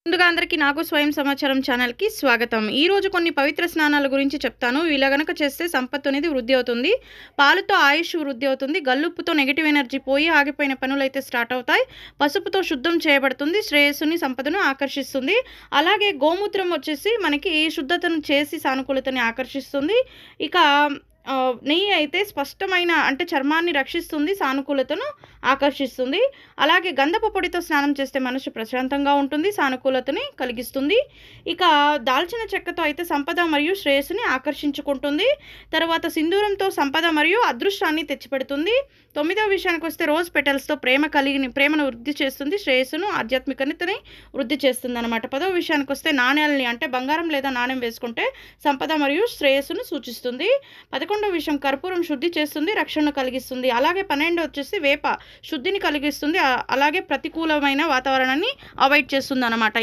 ముందుగా అందరికీ నాకు స్వయం సమాచారం ఛానల్‌కి స్వాగతం. ఈరోజు కొన్ని పవిత్ర స్నానాల గురించి చెప్తాను. ఇలా గనక చేస్తే సంపత్తు అనేది వృద్ధి అవుతుంది. పాలతో ఆయుష్ వృద్ధి అవుతుంది. గల్లుప్పుతో నెగెటివ్ ఎనర్జీ పోయి ఆగిపోయిన పనులైతే స్టార్ట్ అవుతాయి. పసుపుతో శుద్ధం చేయబడుతుంది. శ్రేయస్సుని, సంపదను ఆకర్షిస్తుంది. అలాగే గోమూత్రం వచ్చేసి మనకి శుద్ధతను చేసి సానుకూలతని ఆకర్షిస్తుంది. ఇక నెయ్యి అయితే స్పష్టమైన అంటే చర్మాన్ని రక్షిస్తుంది, సానుకూలతను ఆకర్షిస్తుంది. అలాగే గంధపు పొడితో స్నానం చేస్తే మనసు ప్రశాంతంగా ఉంటుంది, సానుకూలతని కలిగిస్తుంది. ఇక దాల్చిన చెక్కతో అయితే సంపద మరియు శ్రేయస్సుని ఆకర్షించుకుంటుంది. తర్వాత సింధూరంతో సంపద మరియు అదృష్టాన్ని తెచ్చిపెడుతుంది. 9వ విషయానికి వస్తే రోజ్ పెటల్స్తో ప్రేమను వృద్ధి చేస్తుంది, శ్రేయస్సును ఆధ్యాత్మికతని వృద్ధి చేస్తుంది అనమాట. 10వ విషయానికి వస్తే నాణ్యాలని అంటే బంగారం లేదా నాణ్యం వేసుకుంటే సంపద మరియు శ్రేయస్సును సూచిస్తుంది. 11వ విషయం కర్పూరం శుద్ధి చేస్తుంది, రక్షణను కలిగిస్తుంది. అలాగే 12 వచ్చేసి వేప శుద్ధిని కలిగిస్తుంది, అలాగే ప్రతికూలమైన వాతావరణాన్ని అవాయిడ్ చేస్తుంది అనమాట.